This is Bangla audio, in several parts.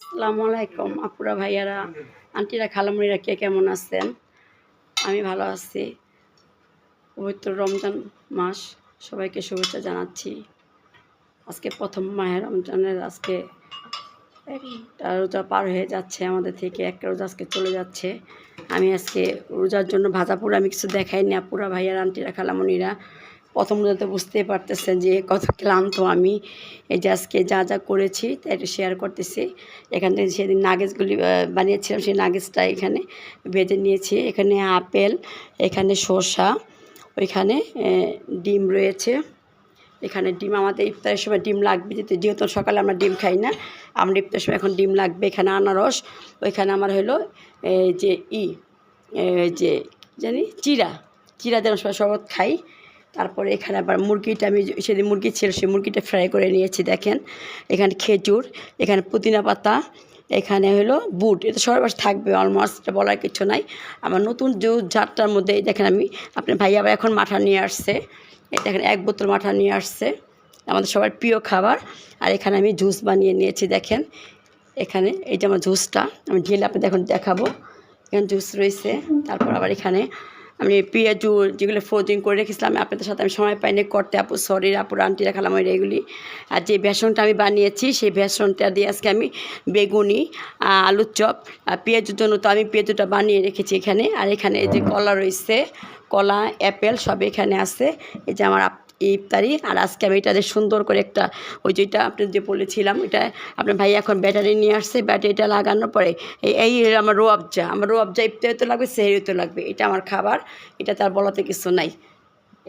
আসসালামু আলাইকুম আপুরা ভাইয়ারা আন্টিরা খালামুনিরা কে কেমন আছেন? আমি ভালো আছি। পবিত্র রমজান মাস সবাইকে শুভেচ্ছা জানাচ্ছি। আজকে প্রথম মাহে রমজানের আজকে একটা রোজা পার হয়ে যাচ্ছে আমাদের থেকে, একটা রোজা আজকে চলে যাচ্ছে। আমি আজকে রোজার জন্য ভাজা পোড়া আমি কিছু দেখাইনি আপুরা ভাইয়ারা আন্টিরা খালামুনিরা। প্রথম রোজাতে বুঝতেই পারতেছেন যে কত ক্লান্ত আমি। এই যে আজকে যা যা করেছি তাই একটু শেয়ার করতেছি। এখান থেকে সেদিন নাগেটসগুলি বানিয়েছিলাম, সেই নাগেটসটা এখানে ভেজে নিয়েছি। এখানে আপেল, এখানে শসা, ওইখানে ডিম রয়েছে। এখানে ডিম আমাদের ইফতারের সময় ডিম লাগবে, যেহেতু সকালে আমরা ডিম খাই না, আমরা ইফতারের সময় এখন ডিম লাগবে। এখানে আনারস, ওইখানে আমার হলো যে যে জানি চিরা চিরা যেন সবাই শরবত খাই। তারপরে এখানে আবার মুরগিটা আমি সেদিন মুরগি ছিল, সেই মুরগিটা ফ্রাই করে নিয়েছি দেখেন। এখানে খেজুর, এখানে পুদিনা পাতা, এখানে হলো বুট। এটা সবার বাসায় থাকবে অলমোস্ট, এটা বলার কিছু নাই। আমার নতুন জারটার মধ্যে দেখেন আমি, আপনার ভাই আবার এখন মাঠা নিয়ে আসছে। এই দেখেন 1 বোতল মাঠা নিয়ে আসছে, আমাদের সবার প্রিয় খাবার। আর এখানে আমি জুস বানিয়ে নিয়েছি দেখেন। এখানে এই যে আমার জুসটা আমি ঢেলে আপনাদের এখন দেখাবো। এখানে জুস রয়েছে। তারপর আবার এখানে আমি পেঁয়াজু যেগুলো ফ্রোজিং করে রেখেছিলাম, আপনাদের সাথে আমি সময় পাইনি করতে, আপু সরি, আপুর আন্টিরা খালামাইরা এগুলি। আর যে বেসনটা আমি বানিয়েছি সেই বেসনটা দিয়ে আজকে আমি বেগুনি, আলুর চপ, পেঁয়াজুর জন্য তো আমি পেঁয়াজুটা বানিয়ে রেখেছি এখানে। আর এখানে এই যে কলা রয়েছে, কলা অ্যাপেল সব এখানে আছে। এই যে আমার ইফতারি। আর আজকে আমি এটা সুন্দর করে একটা ওই যেটা আপনি যে বলেছিলাম, এটা আপনার ভাই এখন ব্যাটারি নিয়ে আসছে, ব্যাটারিটা লাগানোর পরে এই আমার রোয়াবজা ইফতারিতে লাগবে, সেহরিতে লাগবে। এটা আমার খাবার, এটা তার বলাতে কিছু নাই।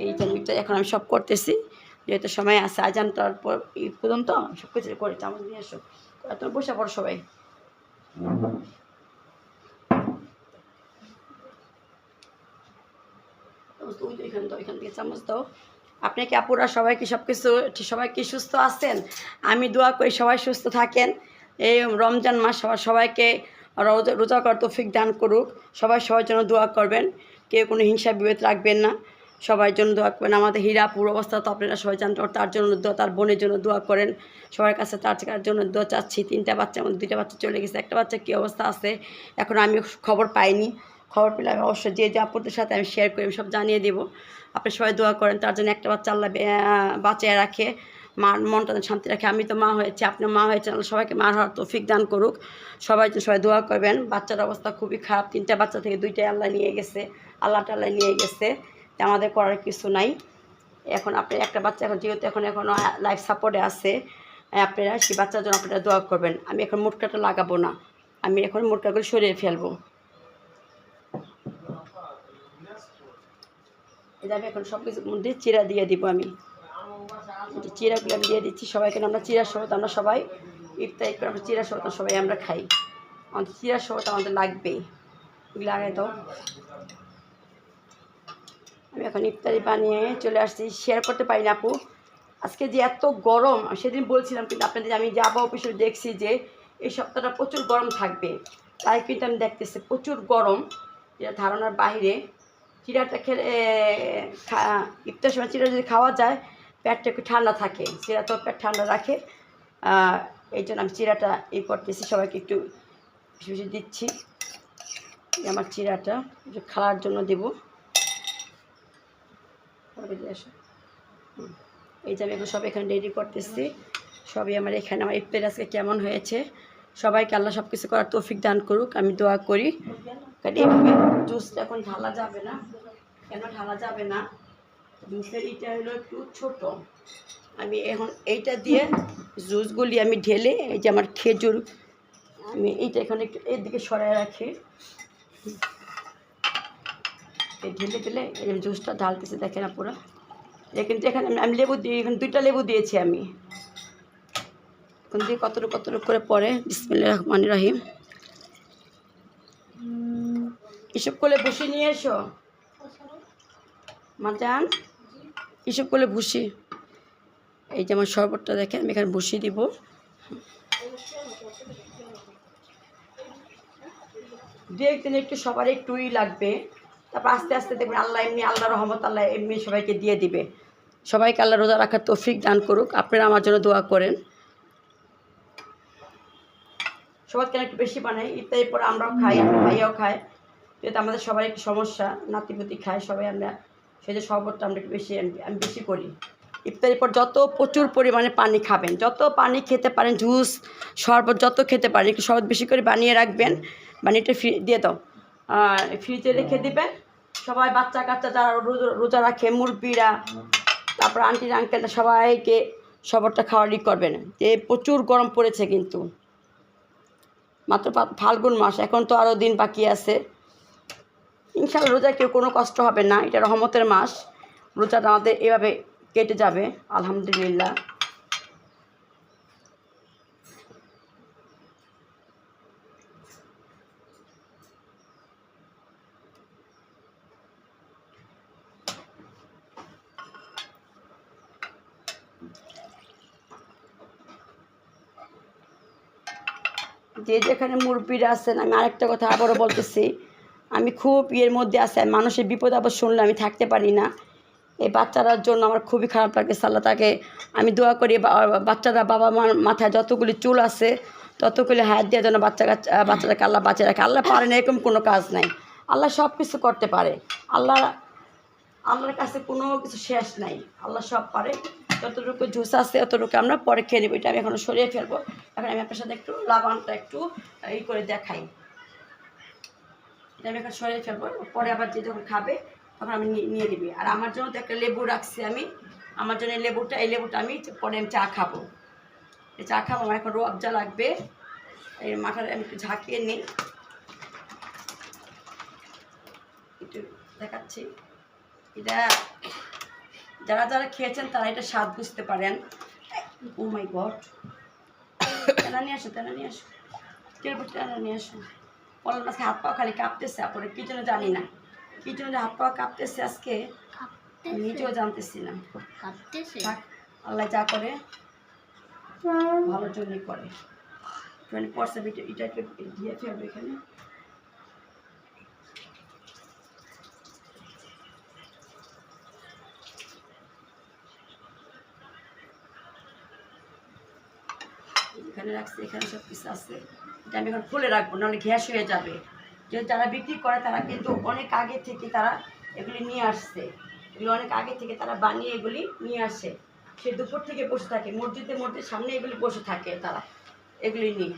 এইটা এখন আমি সব করতেছি, যেহেতু সময় আছে আজানটার পর এই পর্যন্ত সব কিছু করে চামচ নিয়ে আসো। তুমি বসে পড়ো সবাই। ওইখান থেকে চামচ দাও। আপনি কি আপুরা সবাই কি সব কিছু সবাই কি সুস্থ আছেন? আমি দোয়া করি সবাই সুস্থ থাকেন। এই রমজান মাস সবাইকে রোজা করার তৌফিক দান করুক। সবাই সবার জন্য দোয়া করবেন, কেউ কোনো হিংসা বিভেদ রাখবেন না। সবার জন্য দোয়া করবেন। আমাদের হীরাপুর অবস্থা তো আপনারা সবাই জানতে, তার জন্য তার বোনের জন্য দোয়া করেন সবার কাছে। তার জন্য দোয়া চাচ্ছি। 3টা বাচ্চা, আমাদের 2টা বাচ্চা চলে গেছে, একটা বাচ্চা কী অবস্থা আছে এখন আমি খবর পাইনি। খবর পেলে আমি অবশ্যই যে আপুদের সাথে আমি শেয়ার করি, আমি সব জানিয়ে দেবো। আপনি সবাই দোয়া করেন তার জন্য, একটা বাচ্চা আল্লাহ বাঁচিয়ে রাখে, মার মনটা শান্তি রাখে। আমি তো মা হয়েছি, আপনার মা হয়েছে, আল্লাহ সবাইকে মার হওয়ার তৌফিক দান করুক। সবাই দোয়া করবেন। বাচ্চার অবস্থা খুবই খারাপ, 3টা বাচ্চা থেকে 2টাই আল্লাহ নিয়ে গেছে, আল্লাহ টাল্লাহ নিয়ে গেছে, আমাদের করার কিছু নাই। এখন আপনি একটা বাচ্চা এখন যেহেতু এখনও লাইফ সাপোর্টে আছে, আপনারা সেই বাচ্চার জন্য আপনারা দোয়া করবেন। আমি এখন মোটকাটা লাগাবো না, আমি এখন মোটকাগুলো সরিয়ে ফেলবো। এটা আমি এখন সব কিছুর মধ্যে চিরা দিয়ে দিব। আমি চিরাগুলো আমি দিয়ে দিচ্ছি সবাইকে। আমরা চিরা শরবত আমরা সবাই ইফতার করে, আমরা চিরা শরবত সবাই আমরা খাই। আমাদের চিরা শরবত আমাদের লাগবেই, এগুলো লাগাই দাও। আমি এখন ইফতারি বানিয়ে চলে আসছি, শেয়ার করতে পারি না আপু। আজকে যে এত গরম, সেদিন বলছিলাম কিন্তু আপনাদের, আমি যাবো অফিসে দেখছি যে এই সপ্তাহটা প্রচুর গরম থাকবে। তাই কিন্তু আমি দেখতেছি প্রচুর গরম, যেটা ধারণার বাইরে। চিড়াটা খেলে ইফতার সময় চিড়া যদি খাওয়া যায় পেটটা একটু ঠান্ডা থাকে, চিড়া তো পেট ঠান্ডা রাখে। এই জন্য আমি চিড়াটা করতেছি, সবাইকে একটু বেশি বেশি দিচ্ছি। আমার চিড়াটা একটু খাওয়ার জন্য দেবো। এই যে আমি এখন সব এখানে রেডি করতেছি, সবই আমার এখানে। আমার ইফতার আজকে কেমন হয়েছে, সবাইকে আল্লাহ সব কিছু করার তৌফিক দান করুক, আমি দোয়া করি। কারণ এইভাবে জুসটা এখন ঢালা যাবে না, কেন ঢালা যাবে না, জুসের এটা হলো একটু ছোট। আমি এখন এইটা দিয়ে জুসগুলি আমি ঢেলে, এই যে আমার খেজুর, আমি এইটা এখানে একটু এর দিকে সরাই রাখি, ঢেলে ঢেলে এই জুসটা ঢালতেছি দেখেন আপুরা। কিন্তু এখানে আমি লেবু দিয়ে, এখানে 2টা লেবু দিয়েছি আমি। এখন দিয়ে কতটুকু করে পরে বিসমিল্লাহির রহমানির রহিম। এসব করলে ভুসি নিয়ে এসো মাজান, এসব করলে ভুসি। এই যে আমার শরবতটা দেখেন, আমি এখানে ভুসি দিব। দু একদিন একটু সবার একটুই লাগবে, তারপর আস্তে আস্তে দেখবেন আল্লাহ এমনি, আল্লাহ রহমত, আল্লাহ এমনি সবাইকে দিয়ে দিবে। সবাইকে আল্লাহ রোজা রাখার তৌফিক দান করুক। আপনারা আমার জন্য দোয়া করেন। শরবত কেন একটু বেশি বানাই, ইফতারির পর আমরাও খাই, আমার ভাইয়াও খায়, যেহেতু আমাদের সবাই একটু সমস্যা, নাতিপুতি খায় সবাই, আমরা সেই যে শরবতটা আমরা একটু বেশি আমি বেশি করি। ইফতারির পর যত প্রচুর পরিমাণে পানি খাবেন, যত পানি খেতে পারেন, জুস শরবত যত খেতে পারেন, একটু শরবত বেশি করে বানিয়ে রাখবেন, বানিয়ে দিয়ে দাও, ফ্রিজে রেখে দিবেন। সবাই বাচ্চা কাচ্চা যারা রোজা রাখে, মুরব্বীরা, তারপর আন্টি আঙ্কেলরা সবাইকে শরবতটা খাওয়ারই করবেন। যে প্রচুর গরম পড়েছে, কিন্তু মাত্র ফাল্গুন মাস, এখন তো আরও দিন বাকি আছে। ইনশাআল্লাহ রোজা কেউ কোনো কষ্ট হবে না, এটা রহমতের মাস, রোজাটা আমাদের এভাবে কেটে যাবে আলহামদুলিল্লাহ। যে যেখানে মুরব্বীরা আছেন, আমি আরেকটা কথা আবারও বলতেছি, আমি খুব ইয়ের মধ্যে আছে, মানুষের বিপদ আপদ শুনলে আমি থাকতে পারি না। এই বাচ্চারার জন্য আমার খুবই খারাপ লাগে। আল্লাহ তাকে আমি দোয়া করি, বাচ্চারা বাবা মার মাথায় যতগুলি চুল আছে ততগুলি হায়াত দেওয়ার জন্য বাচ্চাটাকে আল্লাহ বাঁচিয়ে রাখে। আল্লাহ পারে না এরকম কোনো কাজ নাই, আল্লাহ সব কিছু করতে পারে। আল্লাহর কাছে কোনো কিছু শেষ নাই, আল্লাহ সব পারে। যতটুকু জুস আছে ততটুকু আমরা পরে খেয়ে নেবো, এটা আমি এখন সরিয়ে ফেলবো। এখন আমি আপনার সাথে একটু লবণটা একটু ই করে দেখাই, এটা আমি এখন সরিয়ে ফেলবো, পরে আবার যে যখন খাবে তখন আমি নিয়ে নিবি। আর আমার জন্য তো একটা লেবু রাখছি আমি, আমার জন্য এই লেবুটা আমি পরে আমি চা খাবো, এই চা খাবো। আমার এখন রোয়াবজা লাগবে, এই মাথাটা আমি একটু ঝাঁকিয়ে নিই, একটু দেখাচ্ছি। এটা যারা যারা খেয়েছেন তারা এটা স্বাদ বুঝতে পারেন। ও মাই গড, তেনা নিয়ে আসো, তেনা নিয়ে আসো, তেনা নিয়ে আসো। পলার মাঝে হাত পা খালি কাঁপতেছে, আপনার কী জন্য জানি না, কী জন্য হাত পা কাঁপতেছে আজকে নিজেও জানতেছি না। আল্লাহ যা করে ভালোর জন্যই করে। 24/7 এটা একটু দিয়ে ফেলবে এখানে। এখানে রাখছি, এখানে সব কিছু আছে, এটা আমি এখন খুলে রাখবো, নাহলে গ্যাস হয়ে যাবে। যে যারা বিক্রি করে তারা কিন্তু অনেক আগে থেকে তারা এগুলি নিয়ে আসছে, এগুলি অনেক আগে থেকে তারা বানিয়ে এগুলি নিয়ে আসে। সে দুপুর থেকে বসে থাকে মসজিদের সামনে, এগুলি বসে থাকে তারা এগুলি নিয়ে।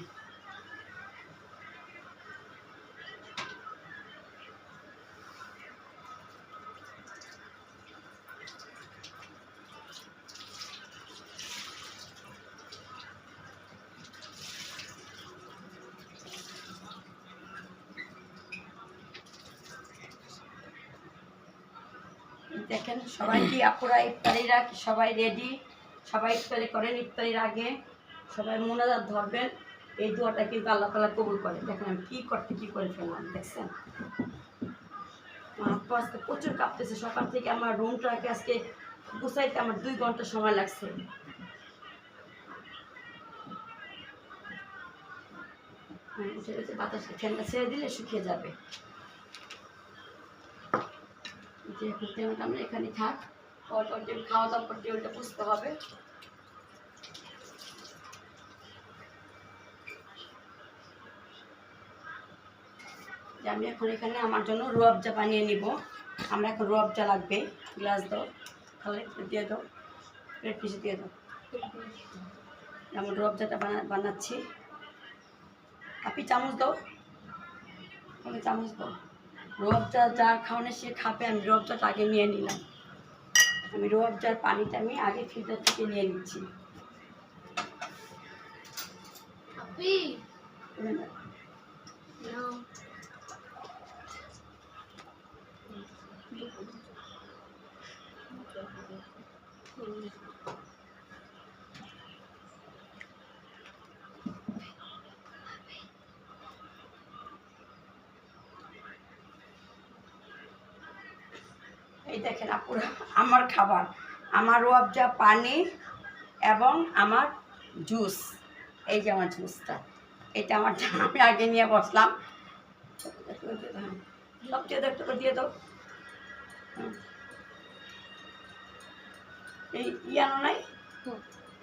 দেখেন সবাই কি আপুরা ইফতারিরা সবাই রেডি, সবাই ইফতারি করেন। ইফতারির আগে সবাই মোনাজাত ধরবেন, এই দোয়াটা কিন্তু আল্লাহ তাআলা কবুল করে। দেখেন আমি কী করে ফেললাম, দেখছেন আমার হাত পা আজকে প্রচুর কাঁপতেছে। সকাল থেকে আমার রুমটাকে আজকে গুছাইতে আমার 2 ঘন্টা সময় লাগছে। বাতাসে ফ্যানটা ছেড়ে দিলে শুকিয়ে যাবে। যে এখন তেলটা আমরা এখানে থাক, খাওয়া দাওয়ার পর তেলটা পুষতে হবে। যে আমি এখন এখানে আমার জন্য রুয়াবজা বানিয়ে নিব। আমরা এখন রুয়াবজা লাগবে, গ্লাস দাও, তাহলে দিয়ে দাও, প্লেট পিসে দিয়ে দাও। যেমন রুয়াবজাটা বানাচ্ছি, আপনি চামচ দাও, তাহলে চামচ দাও। রুয়াবজা যা খাওয়ানো সে খাবে, আমি রুয়াবজাটা আগে নিয়ে নিলাম। আমি রুয়াবজার পানিটা আমি আগে ফিল্টার থেকে নিয়ে নিচ্ছি। এই দেখেন আপুরা, আমার খাবার, আমার রুয়াবজা পানি এবং আমার জুস, এই যে আমার জুসটা, এটা আমার আমি আগে নিয়ে বসলাম। সব দিয়ে দাও, একটু দিয়ে দাও। এই আনো নাই,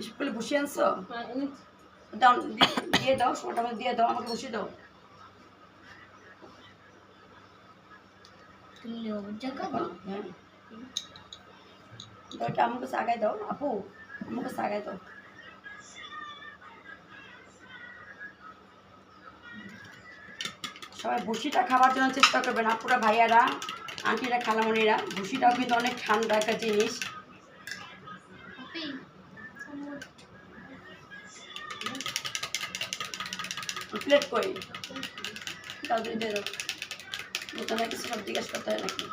স্কুলে বসে আনছো, দাও, দিয়ে দাও, সময়টা আমাকে দিয়ে দাও, আমাকে বসিয়ে দাও। হ্যাঁ, ওটা আমাকে সাগাই দাও আপু, আমাকে সাগাই দাও। সবাই ভুসিটা খাবার জন্য চেষ্টা করবেন আপুরা, ভাইয়ারা, আন্টিরা, খালামণিরা। ভুসিটাও কিন্তু অনেক ঠান্ডা একটা জিনিস। প্লেট কই দাও, দিয়ে দাও। বোতলে কিছু সব জিজ্ঞেস করতে হয় নাকি?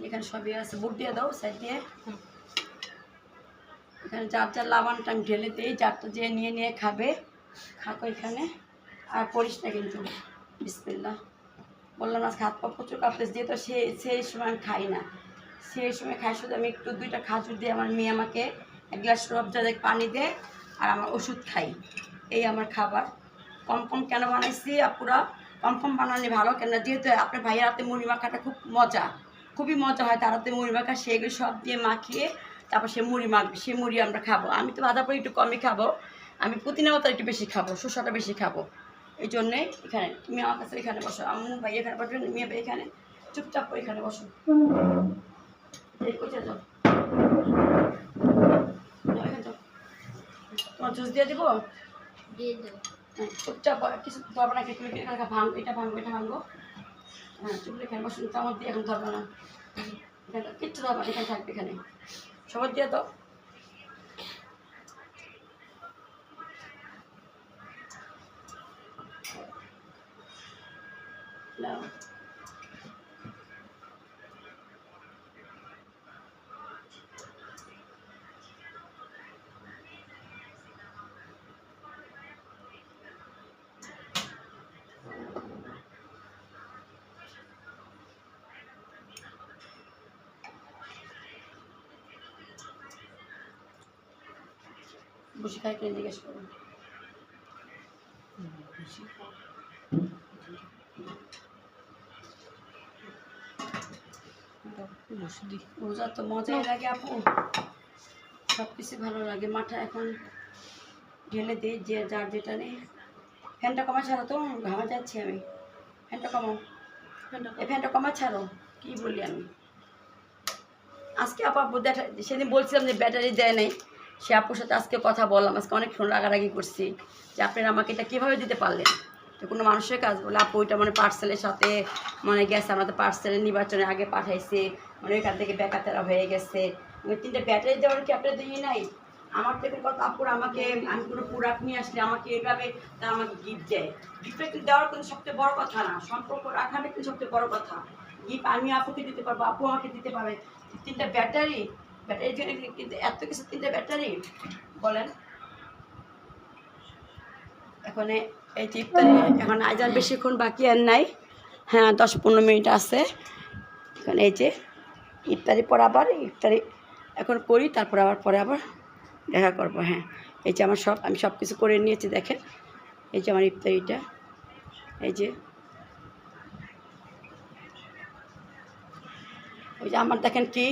এখানে সবই আছে, বুট দিয়ে দাও সাইড দিয়ে। এখানে যার যার লাবানটা আমি ঢেলে দিই, যারটা যে নিয়ে নিয়ে খাবে খাকো এখানে। আর করিস না কিন্তু, বিসমিল্লাহ। বললাম আজকে হাত পা প্রচুর কাঁপতেছে, যেহেতু সেই সময় আমি খাই না, সেই সময় খাই শুধু আমি একটু 2টা খাজুর দিয়ে, আমার মেয়ে আমাকে 1 গ্লাস রবজা দিয়ে পানি দেয়, আর আমার ওষুধ খাই। এই আমার খাবার। কম কম কেন বানাইছি আপুরা? কম কম বানালে ভালো, কেন যেহেতু আপনার ভাইয়ের হাতে মুড়ি মাখাটা খুব মজা, খুবই মজা হয় তার হাতে মুড়ি মাখা। সেগুলো সব দিয়ে মাখিয়ে তারপর সে মুড়ি মাখবে, সে মুড়ি আমরা খাবো। আমি তো বাঁধাকপি একটু কমই খাবো, আমি পুদিনা পাতা একটু বেশি খাবো, শসাটা বেশি খাবো। এই জন্যে এখানে তুমি আমার কাছে এখানে বসো, আম্মু ভাই এখানে বসবেন, মেয়ে ভাই এখানে চুপচাপ করে এখানে বসো। কোথায় যাও, এখানে যাও। তোমার জুস দিয়ে দেবো, চুপচাপ কিছু ধরবো না, তুমি এখানে ভাঙো, এটা ভাঙবো, এটা ভাঙবো। হ্যাঁ, চুপ এখানে বসুন, চামচ দিয়ে এখন ধরবো না, এখানে কিচ্ছু ধরবো না, এখানে থাকবে, এখানে সবার দিয়ে তো। বসে খাই কিনে জিজ্ঞেস করুন। রোজা তো মজাই লাগে আপু, সব কিছু ভালো লাগে। মাঠা এখন ঢেলে দিই, যে যার যেটা নেই। ফ্যানটা কমা ছাড়ো তো, ঘামা যাচ্ছি আমি। ফ্যানটা কমাও, এই ফ্যানটা কমা ছাড়ো। কি বলি আমি আজকে আপা দেখা, সেদিন বলছিলাম যে ব্যাটারি দেয় নাই, সে আপুর সাথে আজকে কথা বললাম, আজকে অনেকক্ষণ রাগারাগি করছি যে আপনারা আমাকে এটা কীভাবে দিতে পারলেন। তো কোনো মানুষের কাজ বলে আপু ওইটা মানে পার্সেলের সাথে মানে গেছে, আমরা তো পার্সেলের নির্বাচনের আগে পাঠাইছি, মানে ওইখান থেকে বেকাতেরা হয়ে গেছে। 3টা ব্যাটারি দেওয়ার কি আপনারা দিয়ে নাই? আমার থেকে কথা আপুর আমাকে, আমি কোনো প্রোডাক্ট নিয়ে আসলে আমাকে এভাবে তারা আমাকে গিফট দেয়। গিফটটা কিন্তু দেওয়ার কিন্তু সবচেয়ে বড় কথা না, সম্পর্ক রাখাটা কিন্তু সবচেয়ে বড় কথা। গিফট আমি আপুকে দিতে পারবো, আপু আমাকে দিতে পারবে। 3টা ব্যাটারি, ব্যাটারির জন্য কিন্তু এত কিছু, 3টা ব্যাটারি বলেন। এখন এই যে ইফতারি, এখন আজান বেশিক্ষণ বাকি আর নাই, হ্যাঁ 10-15 মিনিট আছে। এখন এই যে ইফতারি পর আবার ইফতারি এখন করি, তারপর আবার পরে আবার দেখা করবো। হ্যাঁ, এই যে আমার আমি সব কিছু করে নিয়েছি, দেখেন এই যে আমার ইফতারিটা। এই যে ওই যে আমার দেখেন কি,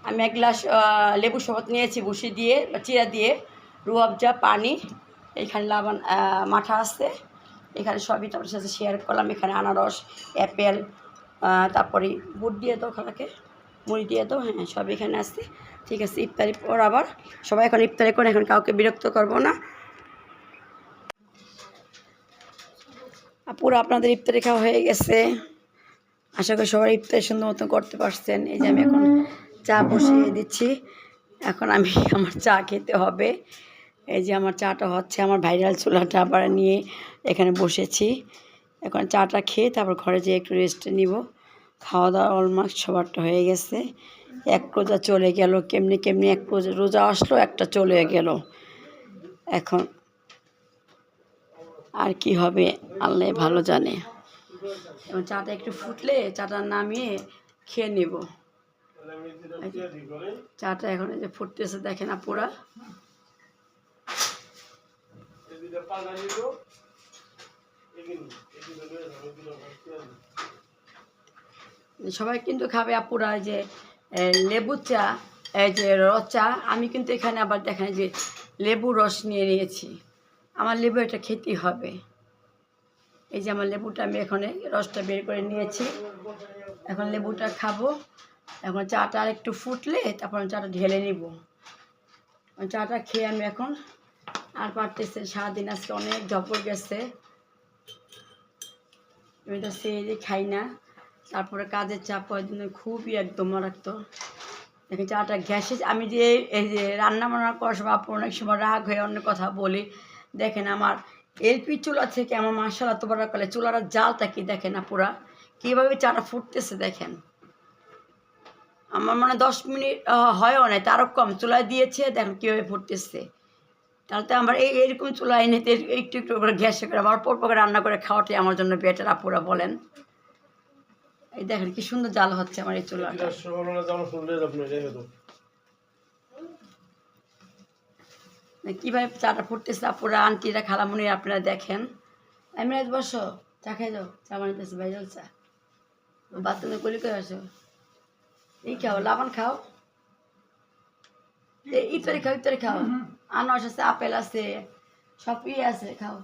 আমি 1 গ্লাস লেবু শরবত নিয়েছি, ভুসি দিয়ে বা চিরা দিয়ে, রুয়াবজা, পানি, এইখানে লাবান মাঠা আছে, এখানে সবই তারপরে সাথে শেয়ার করলাম। এখানে আনারস, অ্যাপেল, তারপরে বুট দিয়ে দাও, খালাকে মুড়ি দিয়ে দাও। হ্যাঁ, সব এখানে আছে। ঠিক আছে, ইফতারি পর আবার সবাই এখন ইফতারি করে, এখন কাউকে বিরক্ত করব না। পুরো আপনাদের ইফতারি খাওয়া হয়ে গেছে, আশা করি সবাই ইফতারি সুন্দর মতো করতে পারছেন। এই যে আমি এখন চা বসিয়ে দিচ্ছি, এখন আমি আমার চা খেতে হবে। এই যে আমার চাটা হচ্ছে, আমার ভাইরাল চুলাটা আবার নিয়ে এখানে বসেছি। এখন চাটা খেয়ে তারপর ঘরে যেয়ে একটু রেস্ট নিব। খাওয়া দাওয়া অলমোস্ট সবারটা হয়ে গেছে। 1 রোজা চলে গেল, কেমনি কেমনি 1 রোজা আসলো, একটা চলে গেল। এখন আর কি হবে আল্লাহ ভালো জানে। এবং চাটা একটু ফুটলে চাটা নামিয়ে খেয়ে নেব। চাটা এখন এই যে ফুটতেছে, দেখেন আপুরা। সবাই কিন্তু খাবে আপুরা, যে লেবু চা এই যে রচা, আমি কিন্তু এখানে আবার দেখেন যে লেবু রস নিয়ে নিয়েছি। আমার লেবু এটা খেতেই হবে। এই যে আমার লেবুটা আমি এখানে রসটা বের করে নিয়েছি, এখন লেবুটা খাবো। এখন চাটা আর একটু ফুটলে তারপর চাটা ঢেলে নিব। চাটা খেয়ে আমি এখন আর পারতেছে, সারাদিন আজকে অনেক ঝপড় গেছে, আমি তো সেরে খাই না, তারপরে কাজের চাপ হয় জন্য খুবই একদম মারাত্মক। দেখেন চাটা গ্যাসে, আমি যে এই যে রান্না বান্না করার সময় অনেক সময় রাগ হয়ে অন্য কথা বলি, দেখেন আমার এলপি চুলা থেকে আমার মাশাআল্লাহ তাবারাকাল্লাহ চুলার জালটা কি দেখেন আপুরা, কীভাবে চাটা ফুটতেছে দেখেন। আমার মানে 10 মিনিট হয়ও নাই, তারও কম চুলায় দিয়েছে, দেখেন কীভাবে ফুটতেছে। তাহলে তো আমার এইরকম চুলা এনে একটু একটু করে গ্যাসে করে আমার অল্প করে রান্না করে খাওয়াটাই আমার জন্য বেটার আপুরা বলেন। এই দেখেন কি সুন্দর জাল হচ্ছে আমার এই চুলাটা। কীভাবে চাটা ফুটতেছে আপুরা, আন্টিরা, খালামুনিরা আপনারা দেখেন। আমি বসো, চা খাই যাও, চা বানাইতেছে ভাইজাল চা, বাচ্চাদের কলি করে আসো, এই খাও, লাবণ খাও, ইফতারি খাও, ইফতারি খাও, আনারস আছে, আপেল আছে, সব আছে, খাও।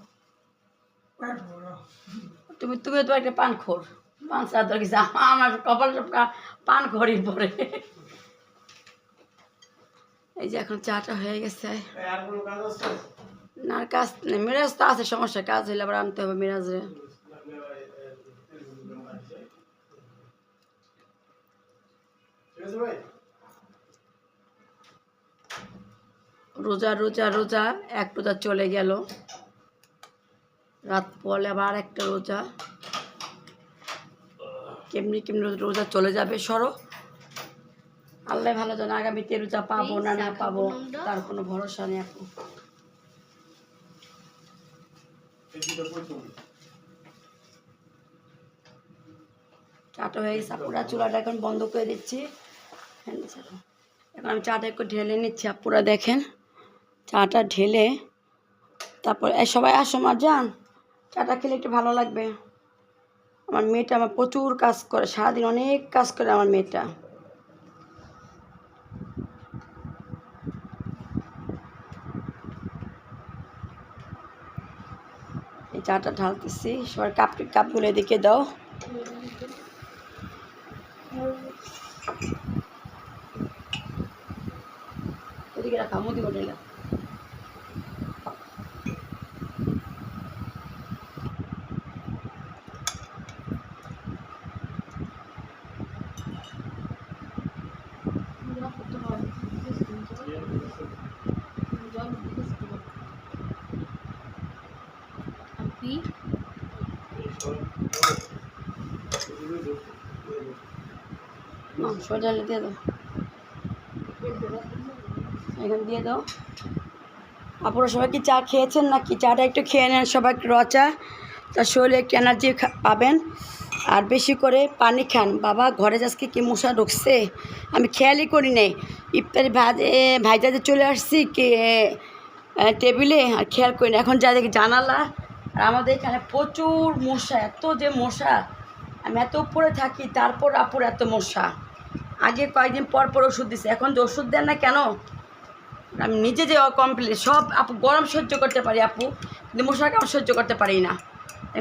তুমি তুমি তো একটা পান খোর, পান চা দরকার, আমার কপাল সব পান খড়ি পরে। এই যে এখন চাটা হয়ে গেছে, না কাজ নেই, মিরাজ তো আছে, সমস্যা, কাজ হইলে আবার আনতে হবে মিরাজরে। রোজা রোজা রোজা, এক রোজা চলে গেল, রাত পরে আবার একটা রোজা, কেমনি কেমনি রোজা চলে যাবে। সরো, আল্লাহ ভালো জানে আগামীতে রোজা পাবো না না পাবো তার কোনো ভরসা নেই আপু। চাটা হয়ে গেছে আপুরা, চুলাটা এখন বন্ধ করে দিচ্ছি। এখন আমি চাটা একটু ঢেলে নিচ্ছি আপুরা, দেখেন চাটা ঢেলে তারপর সবাই আসো মা যান, চাটা খেলে একটু ভালো লাগবে। আমার মেয়েটা আমার প্রচুর কাজ করে, সারাদিন অনেক কাজ করে আমার মেয়েটা। এই চাটা ঢালতেছি, সবার কাপগুলো এদিকে দাও। ওদিকে রাখা, মুদি করে নিলাম। সোজা দিয়ে দাও, এখানে দিয়ে দাও। আপনারা সবাই কি চা খেয়েছেন নাকি? চাটা একটু খেয়ে নেন সবাই, রচা, তার শরীরে একটু এনার্জি পাবেন, আর বেশি করে পানি খান। বাবা ঘরে আজকে কি মশা ঢুকছে, আমি খেয়ালই করি নাই, ইফতারি ভাইজাতে চলে আসছি কি টেবিলে, আর খেয়াল করি না। এখন যা দেখি জানালা, আর আমাদের এখানে প্রচুর মশা, এত যে মশা, আমি এত উপরে থাকি তারপর আপুর এত মশা। আগে কয়েকদিন পর পর ওষুধ দিছে, এখন যে ওষুধ দেন না কেন, আমি নিজে যে কমপ্লিট সব আপু গরম সহ্য করতে পারি আপু, কিন্তু মশার কাম সহ্য করতে পারি না।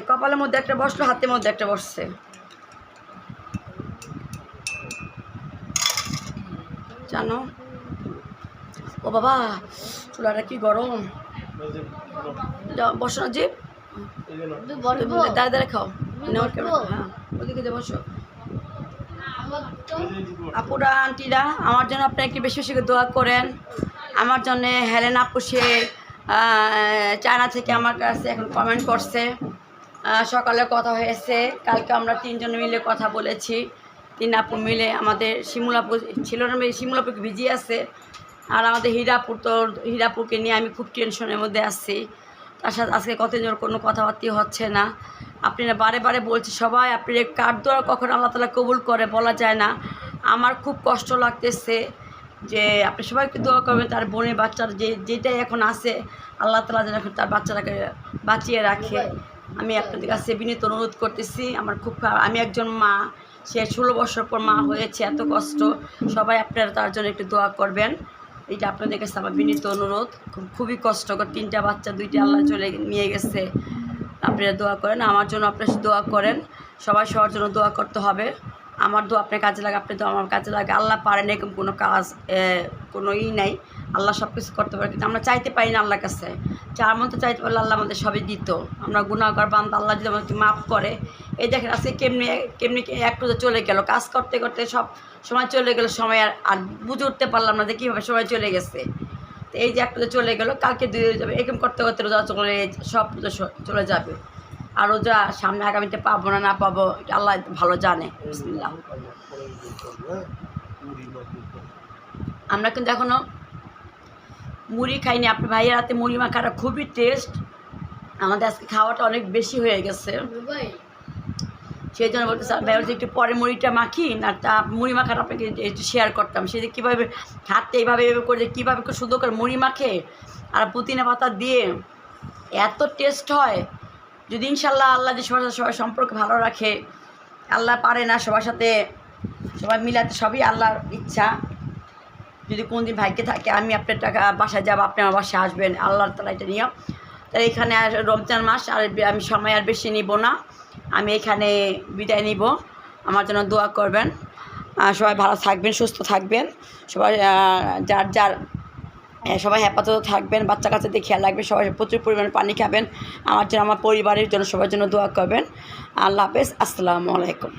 কপালের মধ্যে একটা বসলো, হাতের মধ্যে একটা বসছে, জানো। ও বাবা চুলাটা কি গরম, বসো না যে দাঁড়া দাঁড়া খাও, হ্যাঁ ওদিকে যে বসো। আপুরা আন্টিরা আমার জন্য আপনারা একটু বেশি বেশি করে দোয়া করেন। আমার জন্য হেলেন আপু, সে চায়না থেকে আমার কাছে এখন কমেন্ট করছে, সকালে কথা হয়েছে, কালকে আমরা 3 জন মিলে কথা বলেছি, 3 আপু মিলে। আমাদের শিমুল আপু ছিল না, শিমুল আপুকে ভিজিয়ে আছে, আর আমাদের হীরাপুর, তো হীরাপুরকে নিয়ে আমি খুব টেনশনের মধ্যে আসছি। তার সাথে আজকে কতদিন কোনো কথাবার্তা হচ্ছে না। আপনারা বারে বারে বলছি সবাই, আপনি কার দোয়া কখন আল্লাহ তাআলা কবুল করে বলা যায় না। আমার খুব কষ্ট লাগতেছে যে আপনি সবাইকে দোয়া করবেন তার বোনের বাচ্চার যেটাই এখন আছে, আল্লাহ তাআলা যেন এখন তার বাচ্চাটাকে বাঁচিয়ে রাখে। আমি আপনাদের কাছে বিনীত অনুরোধ করতেছি। আমার খুব, আমি একজন মা, সে 16 বছর পর মা হয়েছে, এত কষ্ট। সবাই আপনারা তার জন্য একটু দোয়া করবেন, এটা আপনাদের কাছে আমার বিনীত অনুরোধ। খুবই কষ্টকর, 3টা বাচ্চা, 2টি আল্লাহ চলে নিয়ে গেছে। আপনারা দোয়া করেন, আমার জন্য আপনারা দোয়া করেন, সবাই সবার জন্য দোয়া করতে হবে। আমার দোয়া আপনার কাজে লাগে, আপনি তো আমার কাজে লাগে। আল্লাহ পারেন এরকম কোনো কাজ, কোনো নাই। আল্লাহ সব কিছু করতে পারে, কিন্তু আমরা চাইতে পারি না আল্লাহর কাছে। যার মতো চাইতে পারলে আল্লাহ আমাদের সবই দিত। আমরা গুনাহগার বান্দা, আল্লাহ যদি আমাকে মাফ করে। এই দেখেন আজকে কেমনি কেমনি একটু চলে গেল, কাজ করতে করতে সব সময় চলে গেল, সময় আর বুঝে উঠতে পারলাম না যে কীভাবে সময় চলে গেছে। তো এই যে একটু চলে গেল, কালকে 2 যাবে, এরকম করতে করতে রোজা চলে, সব রোজা চলে যাবে। আর রোজা সামনে আগামীতে পাবো না না পাবো এটা আল্লাহ ভালো জানে। বিসমিল্লাহ। আমরা কিন্তু এখনও মুড়ি খাইনি। আপনার ভাইয়ের হাতে মুড়ি মাখাটা খুবই টেস্ট। আমাদের আজকে খাওয়াটা অনেক বেশি হয়ে গেছে, সেই জন্য বলতে ভাই বলছে একটু পরে মুড়িটা মাখি না, তা মুড়ি মাখাটা আপনাকে একটু শেয়ার করতাম। সে যে কীভাবে হাতে এইভাবে করে কীভাবে সুন্দর করে মুড়ি মাখে আর পুদিনা পাতা দিয়ে এত টেস্ট হয়। যদি ইনশাল্লাহ আল্লাহ যে সবার সম্পর্ক ভালো রাখে, আল্লাহ পারে না সবার সাথে সবাই মিলাতে, সবই আল্লাহর ইচ্ছা। যদি কোন দিন ভাগ্যে থাকে আমি আপনার টাকা বাসায় যাবো, আপনি আমার বাসায় আসবেন, আল্লাহর তালা এটা নিয়ম। তাই এখানে রমজান মাস, আর আমি সময় আর বেশি নিব না, আমি এখানে বিদায় নিব। আমার জন্য দোয়া করবেন, সবাই ভালো থাকবেন, সুস্থ থাকবেন, সবাই যার যার সবাই হেফাজত থাকবেন, বাচ্চা কাচ্চাদের খেয়াল রাখবেন, সবাই প্রচুর পরিমাণে পানি খাবেন। আমার জন্য, আমার পরিবারের জন্য, সবার জন্য দোয়া করবেন। আল্লাহ হাফেজ, আসসালামু আলাইকুম।